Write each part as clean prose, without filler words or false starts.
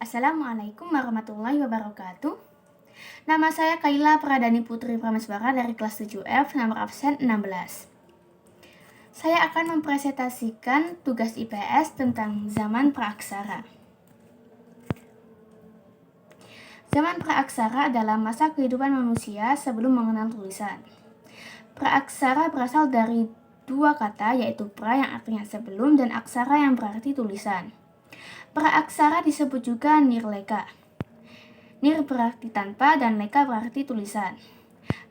Assalamualaikum warahmatullahi wabarakatuh. Nama saya Kaila Pradani Putri Prameswara dari kelas 7F, nomor absen 16. Saya akan mempresentasikan tugas IPS tentang zaman praaksara. Zaman praaksara adalah masa kehidupan manusia sebelum mengenal tulisan. Praaksara berasal dari dua kata, yaitu pra yang artinya sebelum dan aksara yang berarti tulisan. Praaksara disebut juga nirleka. Nir berarti tanpa dan leka berarti tulisan.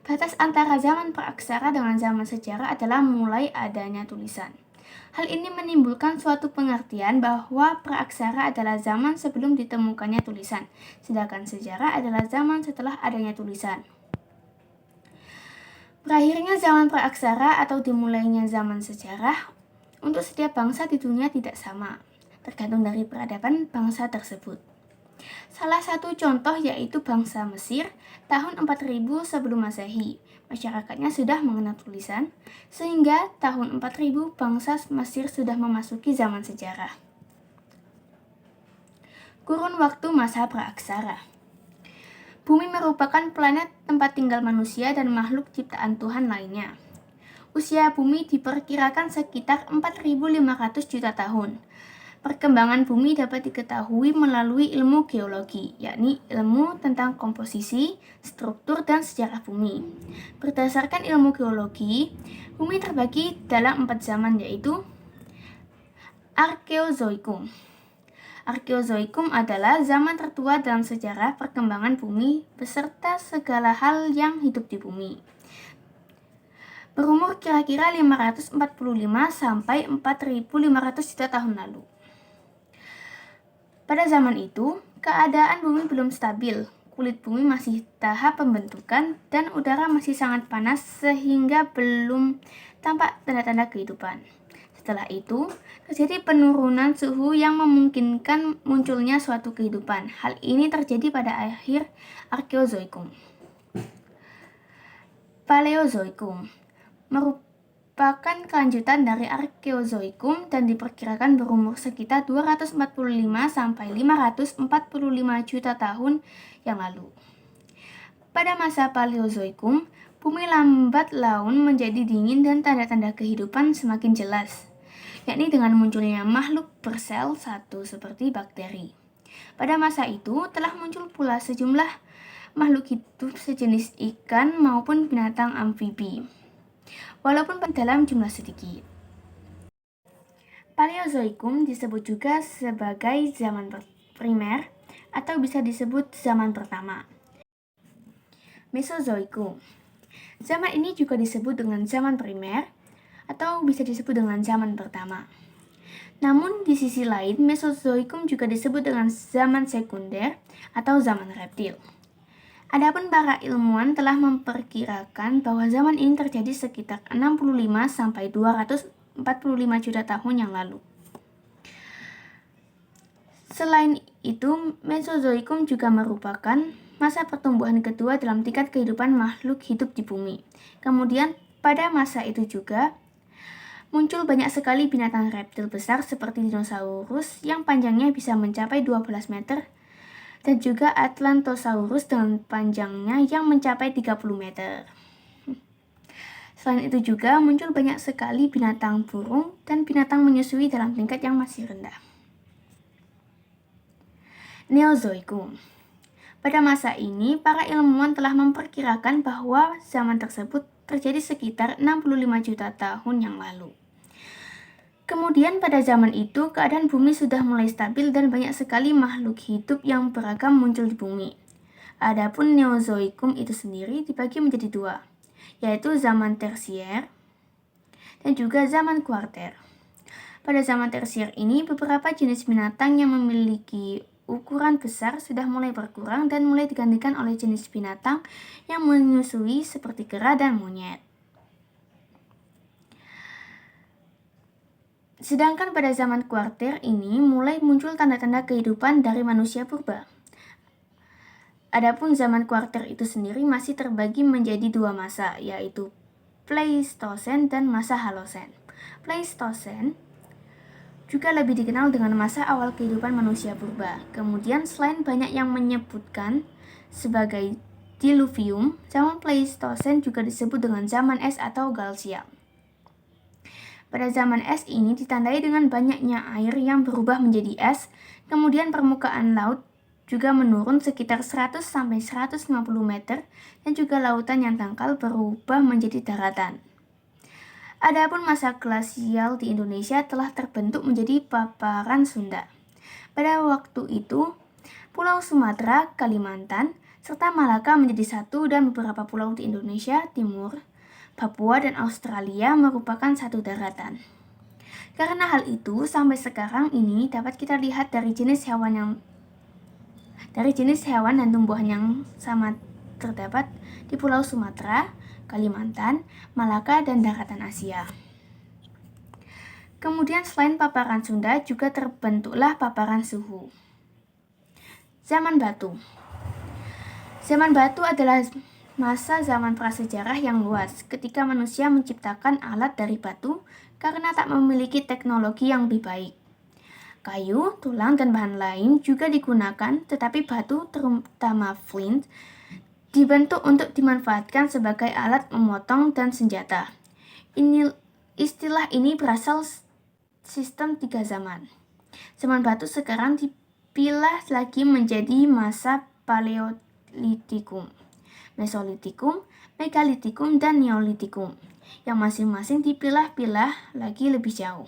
Batas antara zaman praaksara dengan zaman sejarah adalah mulai adanya tulisan. Hal ini menimbulkan suatu pengertian bahwa praaksara adalah zaman sebelum ditemukannya tulisan, sedangkan sejarah adalah zaman setelah adanya tulisan. Berakhirnya zaman praaksara atau dimulainya zaman sejarah untuk setiap bangsa di dunia tidak sama, tergantung dari peradaban bangsa tersebut. Salah satu contoh yaitu bangsa Mesir tahun 4000 sebelum Masehi. Masyarakatnya sudah mengenal tulisan, sehingga tahun 4000 bangsa Mesir sudah memasuki zaman sejarah. Kurun waktu masa praaksara. Bumi merupakan planet tempat tinggal manusia dan makhluk ciptaan Tuhan lainnya. Usia bumi diperkirakan sekitar 4.500 juta tahun. Perkembangan bumi dapat diketahui melalui ilmu geologi, yakni ilmu tentang komposisi, struktur, dan sejarah bumi. Berdasarkan ilmu geologi, bumi terbagi dalam 4 zaman, yaitu Arkeozoikum. Arkeozoikum adalah zaman tertua dalam sejarah perkembangan bumi beserta segala hal yang hidup di bumi. Berumur kira-kira 545 sampai 4.500 juta tahun lalu. Pada zaman itu, keadaan bumi belum stabil, kulit bumi masih tahap pembentukan, dan udara masih sangat panas sehingga belum tampak tanda-tanda kehidupan. Setelah itu, terjadi penurunan suhu yang memungkinkan munculnya suatu kehidupan. Hal ini terjadi pada akhir Arkeozoikum. Paleozoikum merupakan kelanjutan dari Arkeozoikum dan diperkirakan berumur sekitar 245 sampai 545 juta tahun yang lalu. Pada masa Paleozoikum, bumi lambat laun menjadi dingin dan tanda-tanda kehidupan semakin jelas, yakni dengan munculnya makhluk bersel satu seperti bakteri. Pada masa itu telah muncul pula sejumlah makhluk hidup sejenis ikan maupun binatang amfibi, walaupun dalam jumlah sedikit. Paleozoikum disebut juga sebagai zaman primer atau bisa disebut zaman pertama. Mesozoikum. Zaman ini juga disebut dengan zaman primer atau bisa disebut dengan zaman pertama. Namun di sisi lain, Mesozoikum juga disebut dengan zaman sekunder atau zaman reptil. Adapun para ilmuwan telah memperkirakan bahwa zaman ini terjadi sekitar 65 sampai 245 juta tahun yang lalu. Selain itu, Mesozoikum juga merupakan masa pertumbuhan kedua dalam tingkat kehidupan makhluk hidup di bumi. Kemudian, pada masa itu juga muncul banyak sekali binatang reptil besar seperti dinosaurus yang panjangnya bisa mencapai 12 meter dan juga Atlantosaurus dengan panjangnya yang mencapai 30 meter. Selain itu juga muncul banyak sekali binatang burung dan binatang menyusui dalam tingkat yang masih rendah. Neozoikum. Pada masa ini, para ilmuwan telah memperkirakan bahwa zaman tersebut terjadi sekitar 65 juta tahun yang lalu. Kemudian pada zaman itu, keadaan bumi sudah mulai stabil dan banyak sekali makhluk hidup yang beragam muncul di bumi. Adapun Neozoikum itu sendiri dibagi menjadi dua, yaitu zaman tersier dan juga zaman kuarter. Pada zaman tersier ini, beberapa jenis binatang yang memiliki ukuran besar sudah mulai berkurang dan mulai digantikan oleh jenis binatang yang menyusui seperti kera dan monyet. Sedangkan pada zaman kuarter ini mulai muncul tanda-tanda kehidupan dari manusia purba. Adapun zaman kuarter itu sendiri masih terbagi menjadi dua masa, yaitu Pleistosen dan masa Halosen. Pleistosen juga lebih dikenal dengan masa awal kehidupan manusia purba. Kemudian selain banyak yang menyebutkan sebagai Diluvium, zaman Pleistosen juga disebut dengan zaman es atau Galsial. Pada zaman es ini ditandai dengan banyaknya air yang berubah menjadi es, kemudian permukaan laut juga menurun sekitar 100-150 meter dan juga lautan yang dangkal berubah menjadi daratan. Adapun masa glasial di Indonesia telah terbentuk menjadi paparan Sunda. Pada waktu itu, Pulau Sumatera, Kalimantan, serta Malaka menjadi satu dan beberapa pulau di Indonesia Timur, Papua, dan Australia merupakan satu daratan. Karena hal itu, sampai sekarang ini dapat kita lihat dari jenis hewan dan tumbuhan yang sama terdapat di Pulau Sumatera, Kalimantan, Malaka, dan daratan Asia. Kemudian selain paparan Sunda juga terbentuklah paparan suhu. Zaman Batu. Zaman Batu adalah masa zaman prasejarah yang luas ketika manusia menciptakan alat dari batu karena tak memiliki teknologi yang lebih baik. Kayu, tulang, dan bahan lain juga digunakan, tetapi batu, terutama flint, dibentuk untuk dimanfaatkan sebagai alat memotong dan senjata. Istilah ini berasal sistem 3 zaman. Zaman batu sekarang dipilah lagi menjadi masa Paleolitikum, Mesolitikum, Megalitikum, dan Neolitikum, yang masing-masing dipilah-pilah lagi lebih jauh.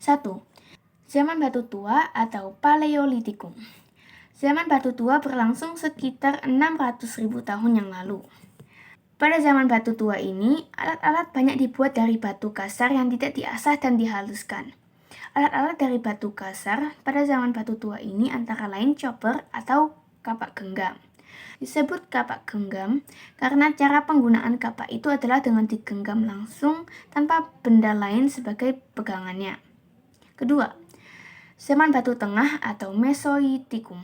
1. Zaman batu tua atau Paleolitikum. Zaman batu tua berlangsung sekitar 600.000 tahun yang lalu. Pada zaman batu tua ini, alat-alat banyak dibuat dari batu kasar yang tidak diasah dan dihaluskan. Alat-alat dari batu kasar pada zaman batu tua ini antara lain chopper atau kapak genggam. Disebut kapak genggam karena cara penggunaan kapak itu adalah dengan digenggam langsung tanpa benda lain sebagai pegangannya. Kedua, zaman batu tengah atau Mesoitikum.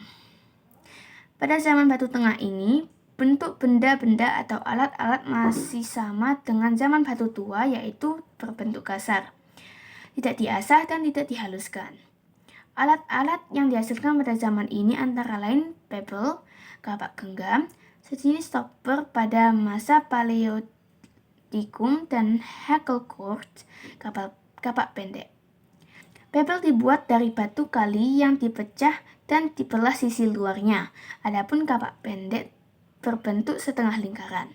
Pada zaman batu tengah ini, bentuk benda-benda atau alat-alat masih sama dengan zaman batu tua, yaitu berbentuk kasar, tidak diasah dan tidak dihaluskan. Alat-alat yang dihasilkan pada zaman ini antara lain pebble, kapak genggam, sejenis stopper pada masa Paleolitikum, dan hacklecord, kapak pendek. Pebble dibuat dari batu kali yang dipecah dan dibelah sisi luarnya, adapun kapak pendek berbentuk setengah lingkaran.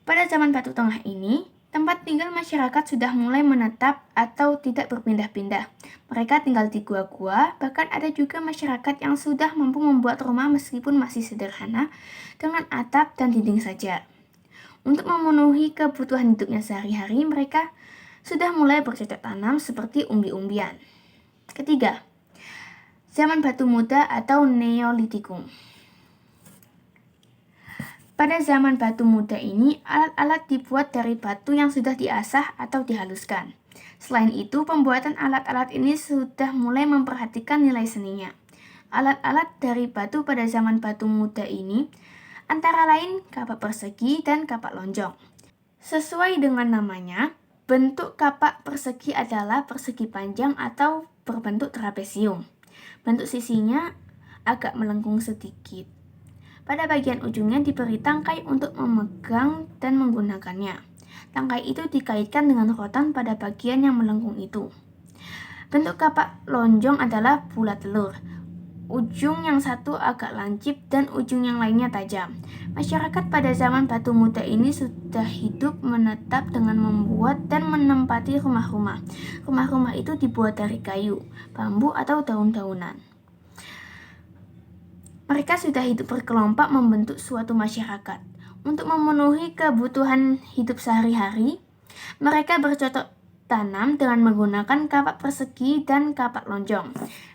Pada zaman batu tengah ini, tempat tinggal masyarakat sudah mulai menetap atau tidak berpindah-pindah. Mereka tinggal di gua-gua, bahkan ada juga masyarakat yang sudah mampu membuat rumah meskipun masih sederhana dengan atap dan dinding saja. Untuk memenuhi kebutuhan hidupnya sehari-hari, mereka sudah mulai bercocok tanam seperti umbi-umbian. Ketiga, zaman batu muda atau Neolitikum. Pada zaman batu muda ini, alat-alat dibuat dari batu yang sudah diasah atau dihaluskan. Selain itu, pembuatan alat-alat ini sudah mulai memperhatikan nilai seninya. Alat-alat dari batu pada zaman batu muda ini antara lain kapak persegi dan kapak lonjong. Sesuai dengan namanya, bentuk kapak persegi adalah persegi panjang atau berbentuk trapesium. Bentuk sisinya agak melengkung sedikit. Pada bagian ujungnya diberi tangkai untuk memegang dan menggunakannya. Tangkai itu dikaitkan dengan rotan pada bagian yang melengkung itu. Bentuk kapak lonjong adalah bulat telur. Ujung yang satu agak lancip dan ujung yang lainnya tajam. Masyarakat pada zaman batu muda ini sudah hidup menetap dengan membuat dan menempati rumah-rumah. Rumah-rumah itu dibuat dari kayu, bambu, atau daun-daunan. Mereka sudah hidup berkelompok membentuk suatu masyarakat. Untuk memenuhi kebutuhan hidup sehari-hari, mereka bercocok tanam dengan menggunakan kapak persegi dan kapak lonjong.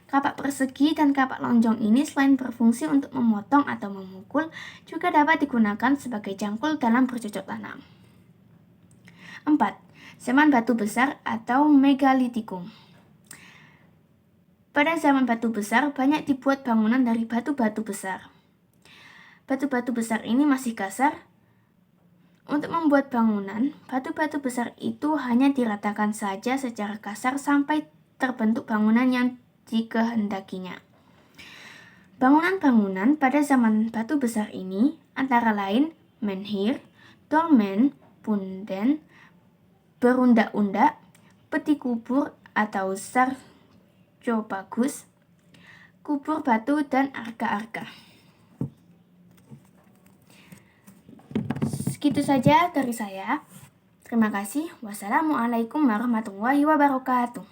Kapak persegi dan kapak lonjong ini selain berfungsi untuk memotong atau memukul, juga dapat digunakan sebagai cangkul dalam bercocok tanam. 4. Zaman batu besar atau Megalitikum. Pada zaman batu besar, banyak dibuat bangunan dari batu-batu besar. Batu-batu besar ini masih kasar, Untuk membuat bangunan, batu-batu besar itu hanya diratakan saja secara kasar sampai terbentuk bangunan yang dikehendakinya. Bangunan-bangunan pada zaman batu besar ini antara lain menhir, dolmen, punden, berundak-undak, peti kubur atau sarcophagus, kubur batu, dan arka-arka. Segitu saja dari saya. Terima kasih. Wassalamualaikum warahmatullahi wabarakatuh.